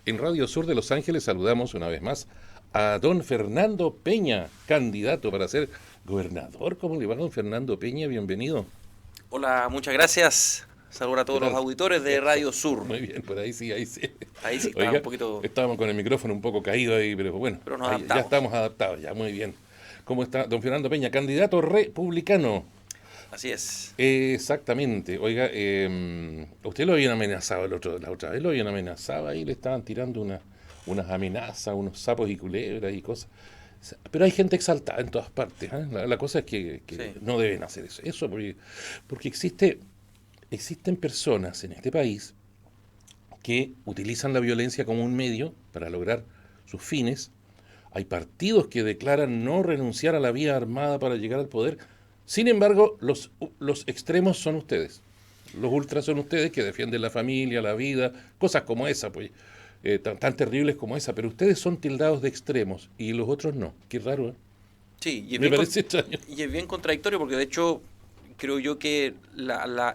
En Radio Sur de Los Ángeles saludamos una vez más a don Fernando Peña, candidato para ser gobernador. ¿Cómo le va, don Fernando Peña? Bienvenido. Hola, muchas gracias. Saludos a ¿Qué todos los tal? auditores de Eso. Radio Sur. Muy bien, por ahí sí, ahí sí. Ahí sí está un Oiga, poquito, estábamos con el micrófono un poco caído ahí, pero bueno, pero nos ahí ya adaptamos. estamos adaptados, ya muy bien. ¿Cómo está don Fernando Peña, candidato republicano? Así es. Exactamente. Oiga, usted lo habían amenazado la otra vez lo habían amenazado ahí, le estaban tirando unas amenazas, unos sapos y culebras y cosas. Pero hay gente exaltada en todas partes, ¿eh? La cosa es que Sí. no deben hacer eso. Eso porque existen personas en este país que utilizan la violencia como un medio para lograr sus fines. Hay partidos que declaran no renunciar a la vía armada para llegar al poder. Sin embargo, los extremos son ustedes. Los ultras son ustedes que defienden la familia, la vida, cosas como esa, pues, tan terribles como esa. Pero ustedes son tildados de extremos y los otros no. Qué raro, ¿eh? Sí, Me parece extraño. y es bien contradictorio porque de hecho creo yo que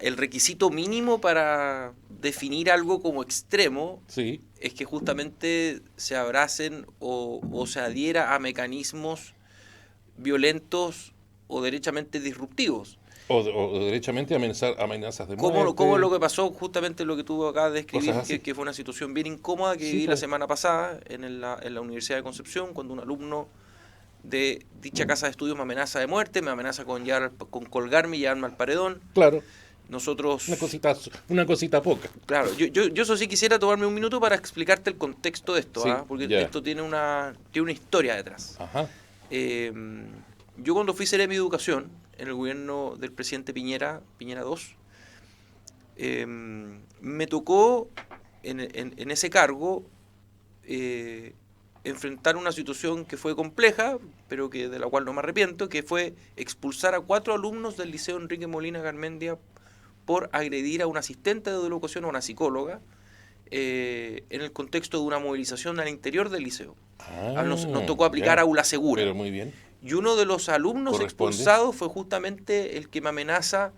el requisito mínimo para definir algo como extremo Sí. es que justamente se abracen o se adhiera a mecanismos violentos o derechamente disruptivos. O derechamente amenazas de Cómo es muerte, lo que pasó? Justamente lo que tú acabas de cosas describir, así. que fue una situación bien incómoda que Sí, viví la pues. semana pasada en la Universidad de Concepción, cuando un alumno de dicha casa de estudios me amenaza de muerte, me amenaza con colgarme y llevarme al paredón. Claro. Una Nosotros, cosita, una cosita poca. claro, yo eso sí quisiera tomarme un minuto para explicarte el contexto de esto, Sí, ¿ah? Porque ya. esto tiene una historia detrás. Ajá. Eh, yo cuando fui Seremi de Educación, en el gobierno del presidente Piñera, Piñera II, me tocó en ese cargo eh, enfrentar una situación que fue compleja, pero que de la cual no me arrepiento, que fue expulsar a 4 alumnos del Liceo Enrique Molina Garmendia por agredir a un asistente de educación o una psicóloga en el contexto de una movilización al interior del liceo. Nos Ah, tocó aplicar ya. aula segura. Pero muy bien. Y uno de los alumnos Corresponde. expulsados fue justamente el que me amenaza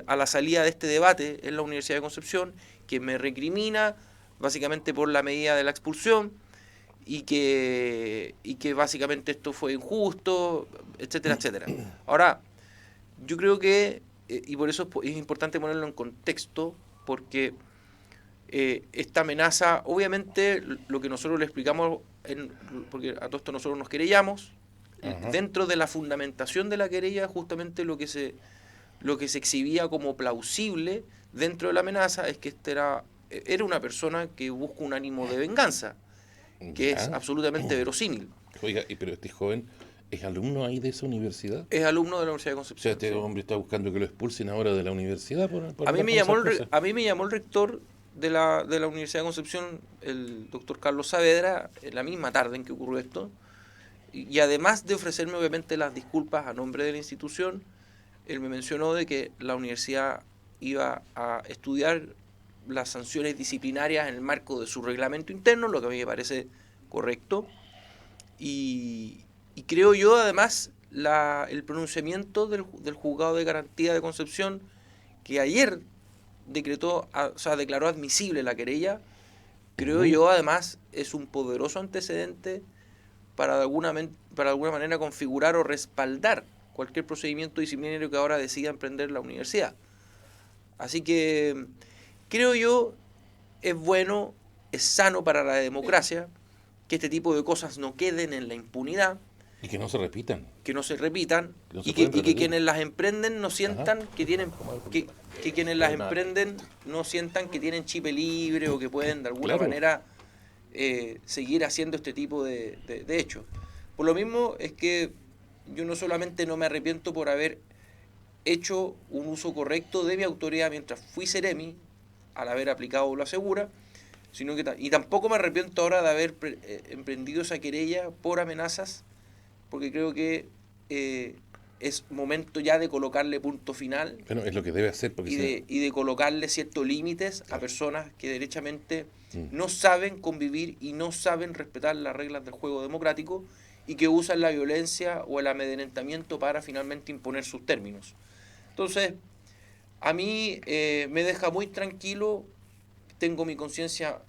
a la salida de este debate en la Universidad de Concepción, que me recrimina básicamente por la medida de la expulsión y que básicamente esto fue injusto, etcétera, etcétera. Ahora, yo creo que, y por eso es importante ponerlo en contexto, porque esta amenaza, obviamente, lo que nosotros le explicamos, porque a todo esto nosotros nos querellamos, Ajá. dentro de la fundamentación de la querella, justamente lo que se exhibía como plausible dentro de la amenaza es que era una persona que busca un ánimo de venganza, que es Ya. absolutamente verosímil. Oiga, pero este joven es alumno ahí de esa universidad. Es alumno de la Universidad de O sea, Concepción, este sí. hombre está buscando que lo expulsen ahora de la universidad por andar con esas cosas. A mí me llamó el rector de la Universidad de Concepción, el doctor Carlos Saavedra, en la misma tarde en que ocurrió esto, y además de ofrecerme obviamente las disculpas a nombre de la institución, él me mencionó de que la universidad iba a estudiar las sanciones disciplinarias en el marco de su reglamento interno, lo que a mí me parece correcto, y, y creo yo además el pronunciamiento del juzgado de garantía de Concepción, que ayer o sea, declaró admisible la querella, creo Ujú. yo además es un poderoso antecedente para de alguna manera configurar o respaldar cualquier procedimiento disciplinario que ahora decida emprender la universidad. Así que creo yo es bueno, es sano para la democracia que este tipo de cosas no queden en la impunidad, Y que no se repitan, que no se repitan que no se pueden y que repetir. quienes las emprenden no Ajá. sientan que tienen que quienes las Buena. emprenden no sientan que tienen chip libre o que pueden de alguna Claro. manera seguir haciendo este tipo de hechos. Por lo mismo es que yo no solamente no me arrepiento por haber hecho un uso correcto de mi autoridad mientras fui Seremi, al haber aplicado lo asegura, sino que y tampoco me arrepiento ahora de haber emprendido esa querella por amenazas, porque creo que es momento ya de colocarle punto final Bueno, es lo que debe hacer, porque si no. y de colocarle ciertos límites a Claro. personas que derechamente Mm. no saben convivir y no saben respetar las reglas del juego democrático y que usan la violencia o el amedrentamiento para finalmente imponer sus términos. Entonces, a mí me deja muy tranquilo, tengo mi conciencia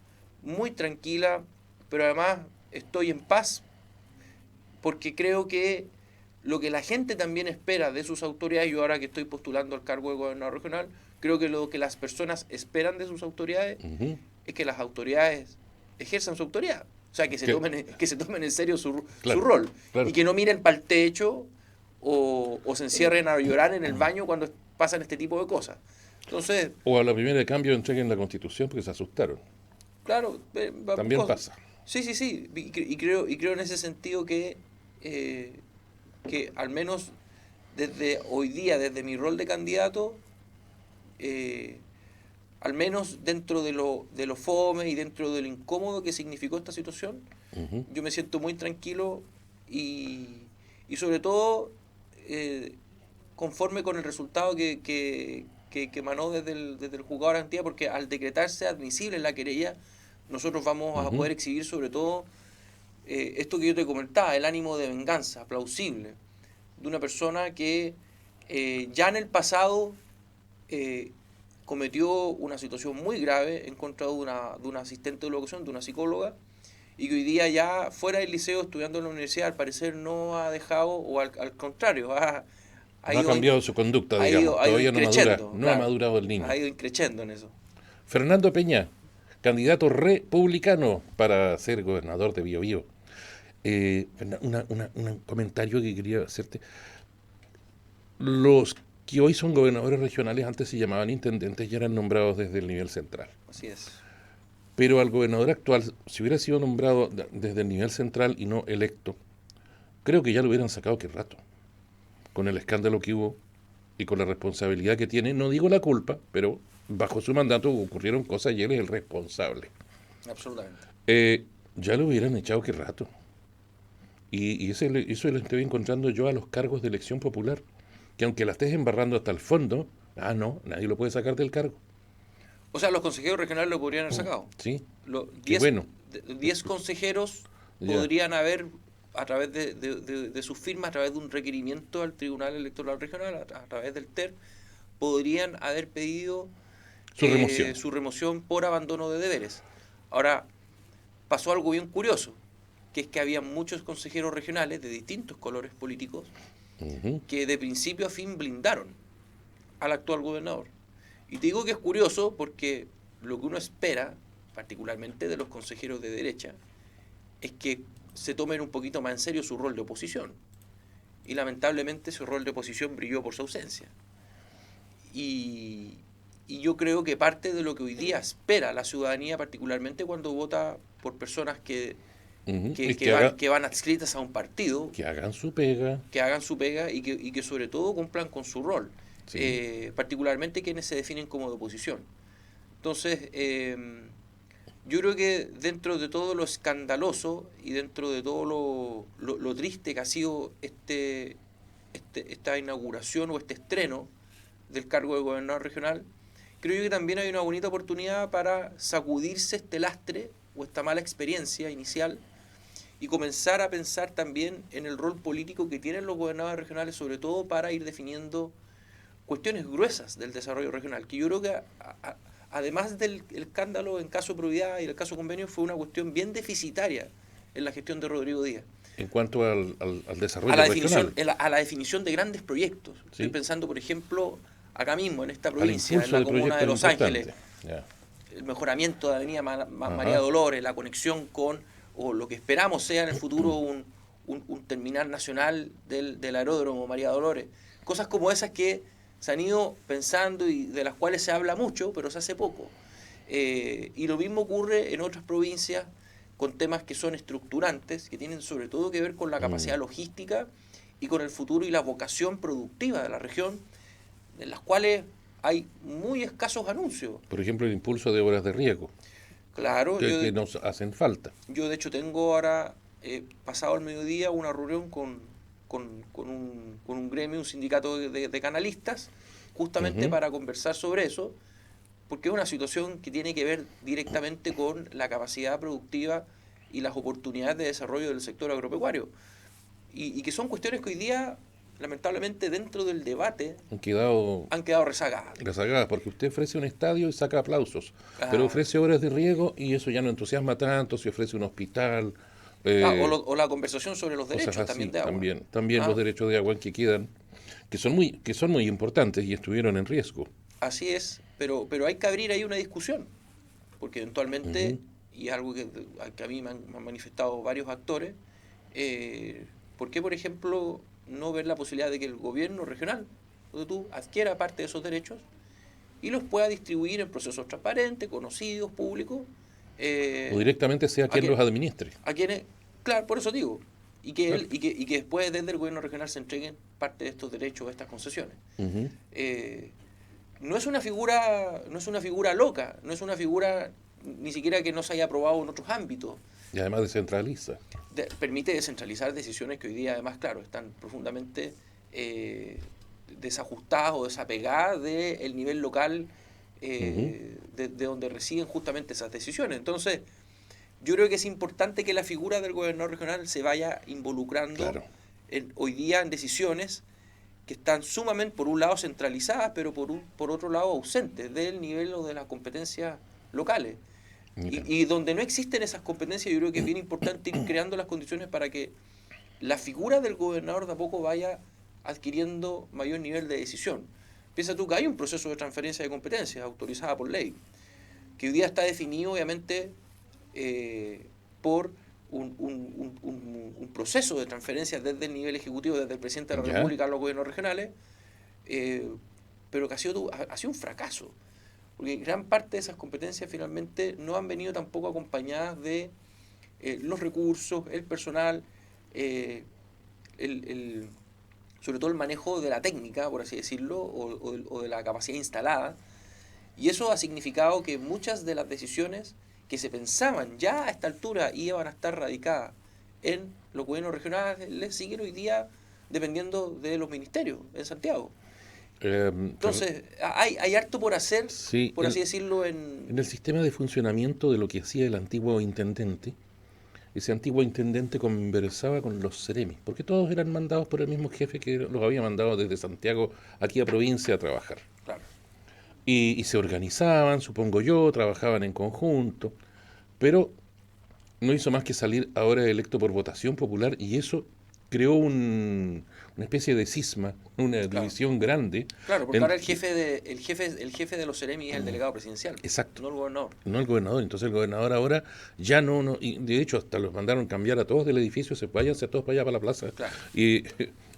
muy tranquila, pero además estoy en paz porque creo que lo que la gente también espera de sus autoridades, yo ahora que estoy postulando al cargo de gobernador regional, creo que lo que las personas esperan de sus autoridades Ujú. es que las autoridades ejerzan su autoridad. O sea, Que- que se tomen en serio su claro, rol claro. y que no miren para el techo o se encierren a llorar en el baño cuando pasan este tipo de cosas. Entonces, O a la primera de cambio entreguen la Constitución porque se asustaron. claro, También pasa. sí, sí, sí, y creo en ese sentido eh, que al menos desde hoy día, desde mi rol de candidato, eh, al menos dentro de lo fome y dentro de lo incómodo que significó esta situación, Ujú. yo me siento muy tranquilo y, y sobre todo eh, conforme con el resultado que emanó desde el juzgado de garantía, porque al decretarse admisible la querella, nosotros vamos a Ujú. poder exhibir sobre todo esto que yo te comentaba, el ánimo de venganza plausible de una persona que ya en el pasado eh, cometió una situación muy grave en contra de una asistente de educación, de una psicóloga, y que hoy día ya fuera del liceo, estudiando en la universidad, al parecer no ha dejado, o al contrario, No ha cambiado su conducta, digamos. ha ido Todavía no madura. increciendo, No ha claro, madurado el niño. ha ido increciendo en eso. Fernando Peña, candidato republicano para ser gobernador de Biobío. Un comentario que quería hacerte. Los que hoy son gobernadores regionales antes se llamaban intendentes y eran nombrados desde el nivel central. Así es. Pero al gobernador actual, si hubiera sido nombrado desde el nivel central y no electo, creo que ya lo hubieran sacado qué rato. Con el escándalo que hubo y con la responsabilidad que tiene, no digo la culpa, pero bajo su mandato ocurrieron cosas y él es el responsable. Absolutamente. Ya lo hubieran echado qué rato. Y eso lo estoy encontrando yo a los cargos de elección popular. Que aunque la estés embarrando hasta el fondo, no, nadie lo puede sacar del cargo. O sea, los consejeros regionales lo podrían haber Mm. sacado. Sí, Los qué bueno. 10 consejeros Ya. podrían haber, a través de sus firmas, a través de un requerimiento al Tribunal Electoral Regional, a través del TER, podrían haber pedido Su remoción. su remoción por abandono de deberes. Ahora, pasó algo bien curioso, que es que había muchos consejeros regionales de distintos colores políticos Ujú. que de principio a fin blindaron al actual gobernador. Y te digo que es curioso porque lo que uno espera, particularmente de los consejeros de derecha, es que se tomen un poquito más en serio su rol de oposición. Y lamentablemente su rol de oposición brilló por su ausencia. Y, y yo creo que parte de lo que hoy día espera la ciudadanía, particularmente cuando vota por personas Ujú. Es que, haga, que van adscritas a un partido, que hagan su pega. que hagan su pega y que sobre todo cumplan con su rol, Sí. particularmente quienes se definen como de oposición. Entonces, yo creo que dentro de todo lo escandaloso y dentro de todo lo triste que ha sido esta inauguración o este estreno del cargo de gobernador regional, creo yo que también hay una bonita oportunidad para sacudirse este lastre o esta mala experiencia inicial y comenzar a pensar también en el rol político que tienen los gobernadores regionales, sobre todo para ir definiendo cuestiones gruesas del desarrollo regional, que yo creo que además del escándalo en caso de probidad y el caso convenio, fue una cuestión bien deficitaria en la gestión de Rodrigo Díaz. En cuanto al desarrollo regional. A la definición de grandes proyectos. Estoy ¿Sí? pensando, por ejemplo, acá mismo, en esta Al provincia, en impulso la de comuna de proyectos Los Ángeles, importantes. Ya. el mejoramiento de Avenida María Ajá. Dolores, la conexión con, o lo que esperamos sea en el futuro un terminal nacional del aeródromo María Dolores. Cosas como esas que se han ido pensando y de las cuales se habla mucho, pero se hace poco. Y lo mismo ocurre en otras provincias con temas que son estructurantes, que tienen sobre todo que ver con la Mm. capacidad logística y con el futuro y la vocación productiva de la región, en las cuales hay muy escasos anuncios. Por ejemplo, el impulso de obras de riego, Claro, que nos hacen falta. yo de hecho tengo ahora, pasado el mediodía, una reunión con un gremio, un sindicato de canalistas, justamente Ujú. para conversar sobre eso, porque es una situación que tiene que ver directamente con la capacidad productiva y las oportunidades de desarrollo del sector agropecuario. Y que son cuestiones que hoy día lamentablemente dentro del debate Han quedado han quedado rezagadas. rezagadas, porque usted ofrece un estadio y saca aplausos, pero Ah, ofrece obras de riego y eso ya no entusiasma tanto, si ofrece un hospital, o, o la conversación sobre los cosas derechos así, también de agua. también los Ah, derechos de agua que quedan, que son muy importantes y estuvieron en riesgo. así es, pero hay que abrir ahí una discusión, porque eventualmente, Ujú. y es algo que a mí me han manifestado varios actores, ¿por qué, por ejemplo, no ver la posibilidad de que el gobierno regional, donde tú adquiera parte de esos derechos y los pueda distribuir en procesos transparentes, conocidos, públicos, O eh, directamente sea a, quien los que, administre. a quienes, claro, por eso digo, Claro. y que después desde el gobierno regional se entreguen parte de estos derechos, de estas concesiones. Ujú. Eh, no es una figura loca, no es una figura ni siquiera que no se haya aprobado en otros ámbitos. Y además descentraliza. Permite descentralizar decisiones que hoy día además, claro, están profundamente desajustadas o desapegadas del nivel local Ujú. de donde residen justamente esas decisiones. Entonces, yo creo que es importante que la figura del gobernador regional se vaya involucrando Claro. hoy día en decisiones que están sumamente, por un lado, centralizadas, pero por otro lado, ausentes del nivel o de las competencias locales. Mira. Y donde no existen esas competencias, yo creo que es bien importante ir creando las condiciones para que la figura del gobernador de a poco vaya adquiriendo mayor nivel de decisión. Piensa tú que hay un proceso de transferencia de competencias autorizada por ley, que hoy día está definido obviamente por un proceso de transferencia desde el nivel ejecutivo, desde el presidente de la ¿Ya? República a los gobiernos regionales, eh, pero que ha sido un fracaso, porque gran parte de esas competencias finalmente no han venido tampoco acompañadas de los recursos, el personal, eh, el, el, sobre todo el manejo de la técnica, por así decirlo, o de la capacidad instalada. Y eso ha significado que muchas de las decisiones que se pensaban ya a esta altura iban a estar radicadas en los gobiernos regionales, les siguen hoy día dependiendo de los ministerios en Santiago. Fer- Entonces, hay harto por hacer, sí, por así decirlo, en el sistema de funcionamiento de lo que hacía el antiguo intendente, ese antiguo intendente conversaba con los seremis, porque todos eran mandados por el mismo jefe que los había mandado desde Santiago aquí a provincia a trabajar. claro, Y se organizaban, supongo yo, trabajaban en conjunto, pero no hizo más que salir ahora electo por votación popular y eso creó una especie de cisma, una claro. división grande. Claro, porque ahora Entre, el jefe de los Ceremi es el delegado presidencial, exacto, no el gobernador. no el gobernador. Entonces el gobernador ahora ya no, y de hecho hasta los mandaron cambiar a todos del edificio, se váyanse a todos para allá, para la plaza. Claro, Y,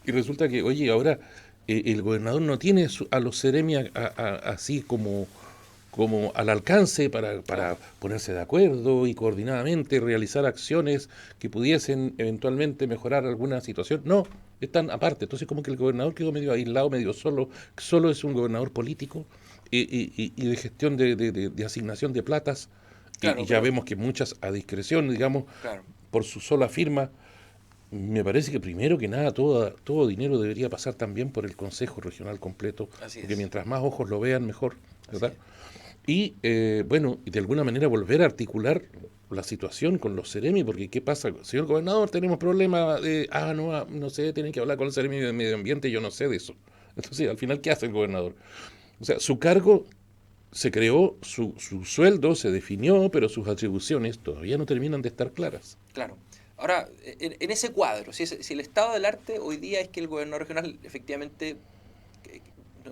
y resulta que, oye, ahora el gobernador no tiene a los seremi así como al alcance claro, para ponerse de acuerdo y coordinadamente realizar acciones que pudiesen eventualmente mejorar alguna situación. No, están aparte. Entonces como que el gobernador quedó medio aislado, medio solo, solo es un gobernador político y de gestión de asignación de platas. Y claro, ya pero, vemos que muchas a discreción, digamos, claro, por su sola firma. Me parece que primero que nada todo dinero debería pasar también por el Consejo Regional completo, así porque es, mientras más ojos lo vean, mejor, así ¿verdad? es. Y bueno, y de alguna manera volver a articular la situación con los Ceremi, porque ¿qué pasa? Señor gobernador, tenemos problemas de, no sé, tienen que hablar con el Ceremi de Medio Ambiente, yo no sé de eso. Entonces, al final, ¿qué hace el gobernador? O sea, su cargo se creó, su sueldo se definió, pero sus atribuciones todavía no terminan de estar claras. Claro. Ahora, en ese cuadro, si el estado del arte hoy día es que el gobernador regional efectivamente,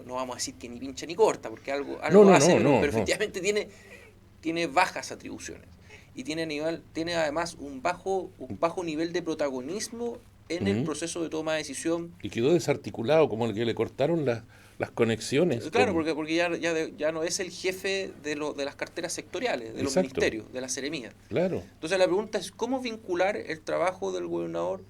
no vamos a decir que ni pincha ni corta, porque No, algo no, hace, no, no, pero no. efectivamente tiene bajas atribuciones. Y tiene además un bajo nivel de protagonismo en el Ujú. proceso de toma de decisión. Y quedó desarticulado, como el que le cortaron las conexiones Claro, con... porque ya no es el jefe de las carteras sectoriales, de los Exacto, ministerios, de la seremía. claro. Entonces la pregunta es cómo vincular el trabajo del gobernador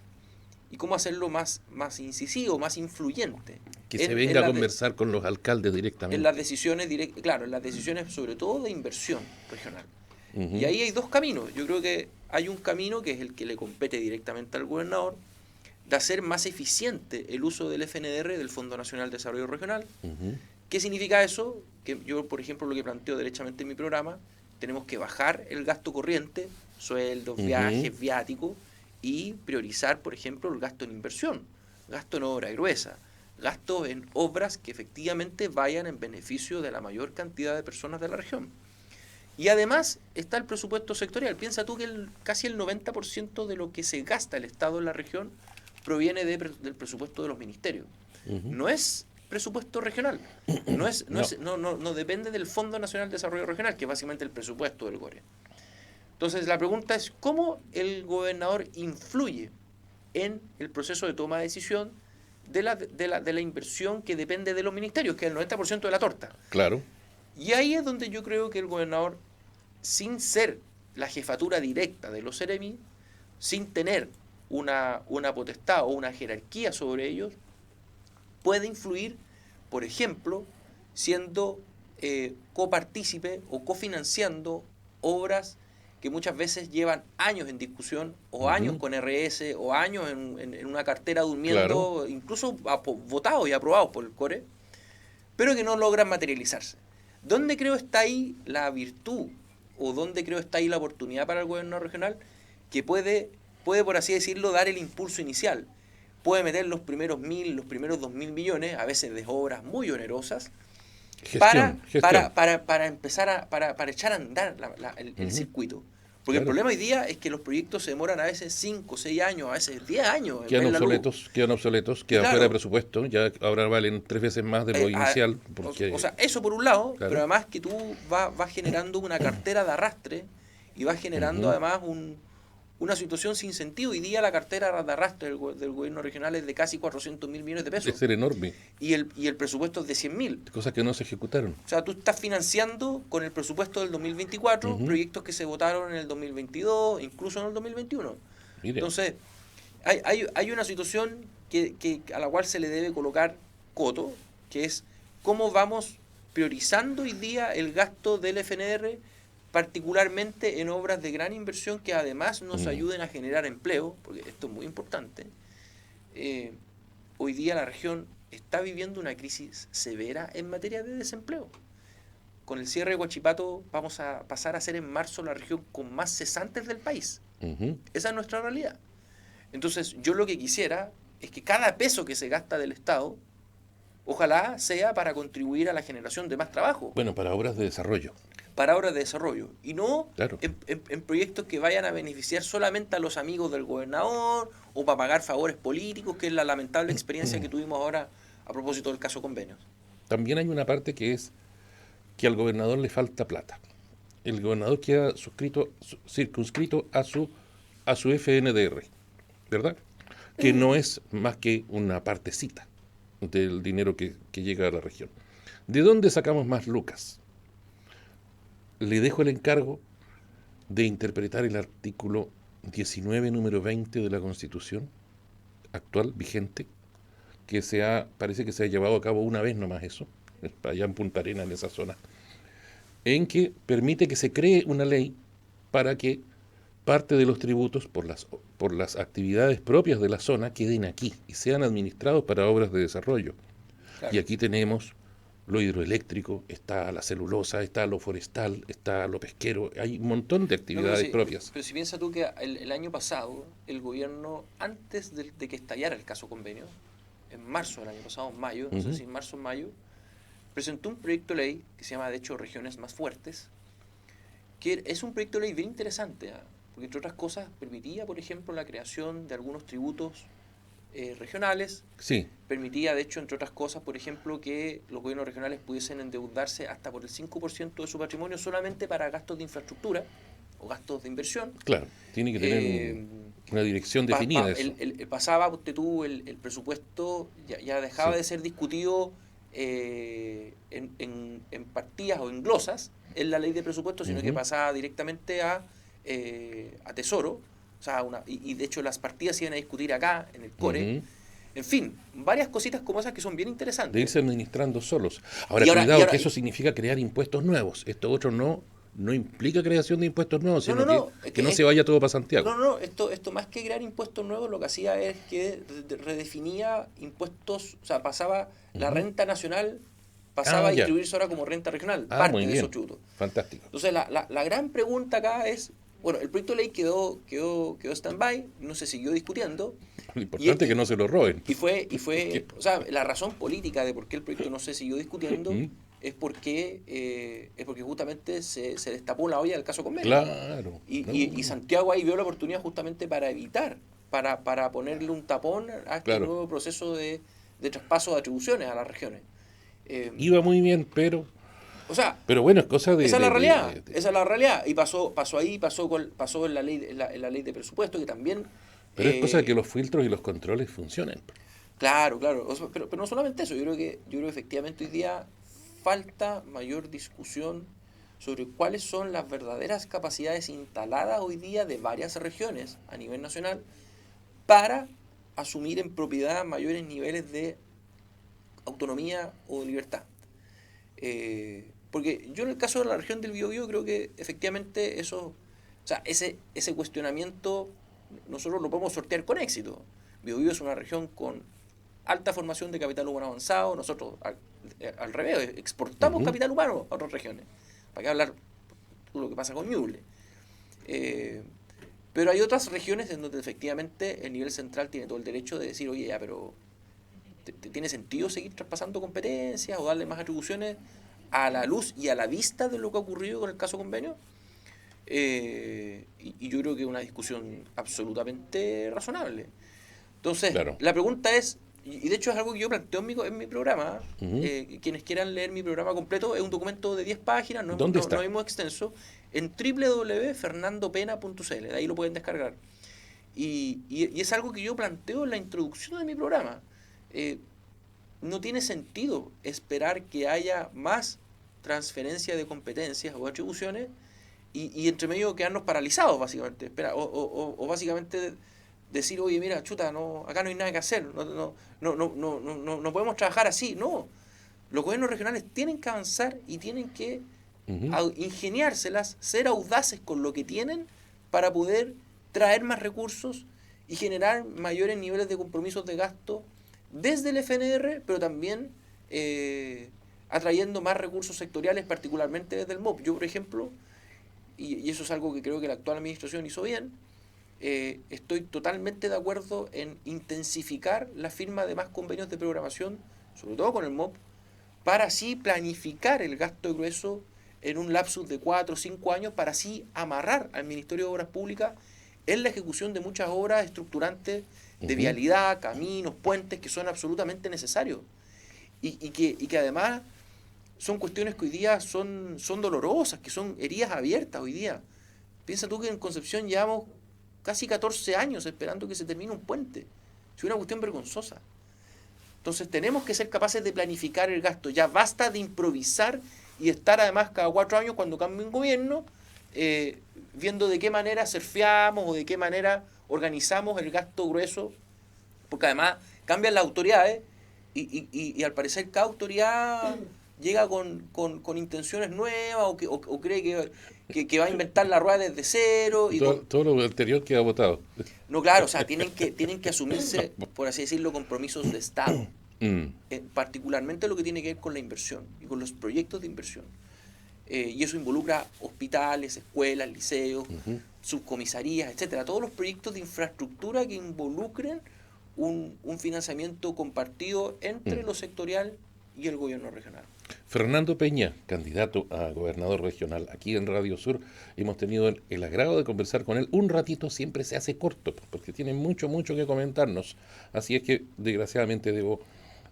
y cómo hacerlo más incisivo, más influyente Que se en venga a las, conversar con los alcaldes en las directamente. decisiones claro, en las decisiones sobre todo de inversión regional. Y Ujú. ahí hay dos caminos. Yo creo que hay un camino que es el que le compete directamente al gobernador, de hacer más eficiente el uso del FNDR, del Fondo Nacional de Desarrollo Regional. Ujú. ¿Qué significa eso? Que yo, por ejemplo, lo que planteo derechamente en mi programa, tenemos que bajar el gasto corriente, sueldos, Ujú. viajes, viáticos, y priorizar, por ejemplo, el gasto en inversión. gasto en obra gruesa, gasto en obras que efectivamente vayan en beneficio de la mayor cantidad de personas de la región. Y además está el presupuesto sectorial. Piensa tú que casi el 90% de lo que se gasta el Estado en la región proviene del presupuesto de los ministerios. No es presupuesto regional, no depende del Fondo Nacional de Desarrollo Regional, que es básicamente el presupuesto del GORE. Entonces la pregunta es, ¿cómo el gobernador influye en el proceso de toma de decisión de la inversión que depende de los ministerios, que es el 90% de la torta? Claro. Y ahí es donde yo creo que el gobernador, sin ser la jefatura directa de los Seremi, sin tener una potestad o una jerarquía sobre ellos, puede influir, por ejemplo, siendo copartícipe o cofinanciando obras que muchas veces llevan años en discusión, o años con RS, o años en una cartera durmiendo, claro, incluso votados y aprobados por el CORE, pero que no logran materializarse. ¿Dónde creo está ahí la virtud, o dónde creo está ahí la oportunidad para el gobierno regional? Que puede, por así decirlo, dar el impulso inicial. Puede meter los primeros 1.000, los primeros 2.000 millones, a veces de obras muy onerosas, gestión. Para empezar para echar a andar el circuito. Porque el problema hoy día es que los proyectos se demoran a veces 5, 6 años, a veces 10 años. Quedan obsoletos, quedan fuera de presupuesto, ya ahora valen 3 veces más de lo inicial. Porque, o sea, eso por un lado, pero además que tú vas generando una cartera de arrastre y vas generando además una situación sin sentido. Hoy día la cartera de arrastre del gobierno regional es de casi 400.000 millones de pesos. Es ser enorme. Y el presupuesto es de 100.000. Cosas que no se ejecutaron. O sea, tú estás financiando con el presupuesto del 2024 proyectos que se votaron en el 2022, incluso en el 2021. Mire. Entonces, hay una situación a la cual se le debe colocar coto, que es cómo vamos priorizando hoy día el gasto del FNR, particularmente en obras de gran inversión que además nos ayuden a generar empleo, porque esto es muy importante. Hoy día la región está viviendo una crisis severa en materia de desempleo. Con el cierre de Huachipato vamos a pasar a ser en marzo la región con más cesantes del país. Esa es nuestra realidad. Entonces yo lo que quisiera es que cada peso que se gasta del Estado, ojalá sea para contribuir a la generación de más trabajo. Bueno, para obras de desarrollo. Para obras de desarrollo, y no en proyectos que vayan a beneficiar solamente a los amigos del gobernador o para pagar favores políticos, que es la lamentable experiencia que tuvimos ahora a propósito del caso Convenios. También hay una parte que es que al gobernador le falta plata. El gobernador queda circunscrito a su FNDR, ¿verdad? Que no es más que una partecita del dinero que llega a la región. ¿De dónde sacamos más lucas? Le dejo el encargo de interpretar el artículo 19, número 20 de la Constitución actual, vigente, que parece que se ha llevado a cabo una vez nomás eso, allá en Punta Arenas, en esa zona, en que permite que se cree una ley para que parte de los tributos por las actividades propias de la zona queden aquí y sean administrados para obras de desarrollo. Claro. Y aquí tenemos lo hidroeléctrico, está la celulosa, está lo forestal, está lo pesquero, hay un montón de actividades propias. Pero si piensas tú que el año pasado, el gobierno, antes de que estallara el caso Convenio, en marzo del año pasado, en mayo, no sé si en marzo o mayo, presentó un proyecto de ley que se llama, de hecho, Regiones Más Fuertes, que es un proyecto de ley bien interesante, porque entre otras cosas permitía, por ejemplo, la creación de algunos tributos regionales. Sí. Permitía, de hecho, entre otras cosas, por ejemplo, que los gobiernos regionales pudiesen endeudarse hasta por el 5% de su patrimonio solamente para gastos de infraestructura o gastos de inversión. Claro, tiene que tener una dirección definida. Pasaba el presupuesto, ya dejaba de ser discutido en partidas o en glosas en la ley de presupuesto, sino que pasaba directamente a Tesoro. O sea, y de hecho las partidas se iban a discutir acá, en el CORE. En fin, varias cositas como esas que son bien interesantes. De irse administrando solos. Ahora, cuidado, que eso significa crear impuestos nuevos. Esto otro no implica creación de impuestos nuevos, sino que no se vaya todo para Santiago. No, esto más que crear impuestos nuevos, lo que hacía es que redefinía impuestos, o sea, pasaba la renta nacional, pasaba a distribuirse ahora como renta regional, parte de esos tributos. Fantástico. Entonces, la gran pregunta acá es, Bueno, el proyecto de ley quedó stand-by, no se siguió discutiendo. Lo importante es que no se lo roben. O sea, la razón política de por qué el proyecto no se siguió discutiendo ¿Mm? es porque justamente se destapó la olla del caso Convenio. Claro. Y Santiago ahí vio la oportunidad justamente para evitar, para ponerle un tapón a este Claro. nuevo proceso de traspaso de atribuciones a las regiones. Iba muy bien, pero O sea, bueno, es cosa de... esa es la realidad, de- esa es la realidad. Y pasó ahí, pasó en la ley, en la ley de presupuesto, que también... Pero es cosa de que eh, los filtros y los controles funcionen. claro, claro. O sea, pero no solamente eso, yo creo que efectivamente hoy día falta mayor discusión sobre cuáles son las verdaderas capacidades instaladas hoy día de varias regiones a nivel nacional para asumir en propiedad mayores niveles de autonomía o libertad. Porque yo en el caso de la región del Biobío creo que efectivamente ese cuestionamiento nosotros lo podemos sortear con éxito. Biobío es una región con alta formación de capital humano avanzado, nosotros al revés, exportamos Ujú. capital humano a otras regiones. ¿Para qué hablar de lo que pasa con Ñuble? Pero hay otras regiones en donde efectivamente el nivel central tiene todo el derecho de decir, oye, ya, pero ¿tiene sentido seguir traspasando competencias o darle más atribuciones a la luz y a la vista de lo que ha ocurrido con el caso Convenio? Y yo creo que es una discusión absolutamente razonable. Entonces, Claro. la pregunta es, y de hecho es algo que yo planteo en mi programa, Ujú. quienes quieran leer mi programa completo, es un documento de 10 páginas, ¿Dónde no está? es muy extenso, en www.fernandopena.cl, de ahí lo pueden descargar. Y es algo que yo planteo en la introducción de mi programa. Eh, no tiene sentido esperar que haya más transferencia de competencias o atribuciones y entre medio quedarnos paralizados, básicamente. O básicamente decir, oye, mira, chuta, no, acá no hay nada que hacer, no podemos trabajar así. No, los gobiernos regionales tienen que avanzar y tienen que Ujú. ingeniárselas, ser audaces con lo que tienen para poder traer más recursos y generar mayores niveles de compromisos de gasto desde el FNR, pero también atrayendo más recursos sectoriales, particularmente desde el MOP. Yo, por ejemplo, y eso es algo que creo que la actual administración hizo bien, estoy totalmente de acuerdo en intensificar la firma de más convenios de programación, sobre todo con el MOP, para así planificar el gasto grueso en un lapsus de 4 o 5 años, para así amarrar al Ministerio de Obras Públicas en la ejecución de muchas obras estructurantes de Ujú. vialidad, caminos, puentes, que son absolutamente necesarios. Y que además son cuestiones que hoy día son dolorosas, que son heridas abiertas hoy día. Piensa tú que en Concepción llevamos casi 14 años esperando que se termine un puente. Es una cuestión vergonzosa. Entonces tenemos que ser capaces de planificar el gasto. Ya basta de improvisar y estar además cada 4 años cuando cambie un gobierno viendo de qué manera surfeamos o de qué manera organizamos el gasto grueso, porque además cambian las autoridades y al parecer cada autoridad llega con intenciones nuevas o cree que va a inventar la rueda desde cero y con... Todo lo anterior queda votado. No, claro, o sea, tienen que asumirse, por así decirlo, compromisos de Estado, Mm. particularmente lo que tiene que ver con la inversión y con los proyectos de inversión. Y eso involucra hospitales, escuelas, liceos, Ujú. subcomisarías, etcétera. Todos los proyectos de infraestructura que involucren un financiamiento compartido entre Mm. lo sectorial y el gobierno regional. Fernando Peña, candidato a gobernador regional aquí en Radio Sur, hemos tenido el agrado de conversar con él. Un ratito siempre se hace corto, porque tiene mucho, mucho que comentarnos. Así es que, desgraciadamente, debo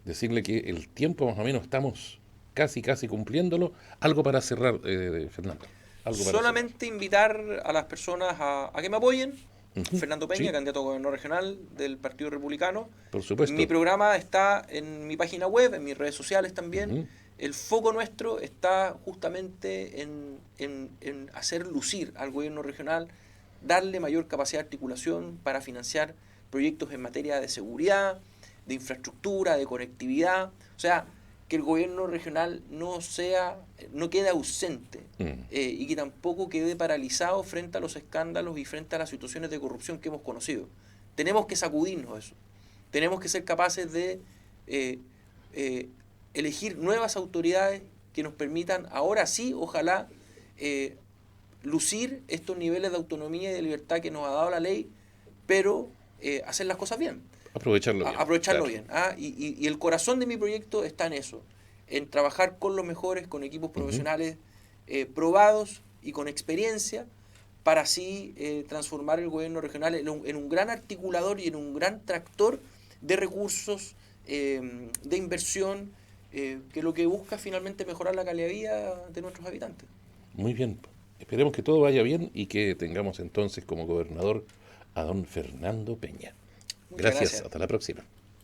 decirle que el tiempo más o menos estamos casi, casi cumpliéndolo. Algo para cerrar, Fernando. Algo para cerrar. Solamente invitar a las personas a que me apoyen. Ujú. Fernando Peña, Sí, candidato a gobernador regional del Partido Republicano. por Mi supuesto. programa está en mi página web, en mis redes sociales también. Ujú. El foco nuestro está justamente en hacer lucir al gobierno regional, darle mayor capacidad de articulación para financiar proyectos en materia de seguridad, de infraestructura, de conectividad. O sea, que el gobierno regional no quede ausente Mm. y que tampoco quede paralizado frente a los escándalos y frente a las situaciones de corrupción que hemos conocido. Tenemos que sacudirnos eso. Tenemos que ser capaces de eh, eh, elegir nuevas autoridades que nos permitan, ahora sí, ojalá, lucir estos niveles de autonomía y de libertad que nos ha dado la ley, pero hacer las cosas bien. Aprovecharlo bien. Aprovecharlo Claro. bien. Y el corazón de mi proyecto está en eso, en trabajar con los mejores, con equipos profesionales probados y con experiencia, para así transformar el gobierno regional en un gran articulador y en un gran tractor de recursos, de inversión, que lo que busca finalmente mejorar la calidad de vida de nuestros habitantes. Muy bien. Esperemos que todo vaya bien y que tengamos entonces como gobernador a don Fernando Peña. Muchas Gracias. gracias. Hasta la próxima.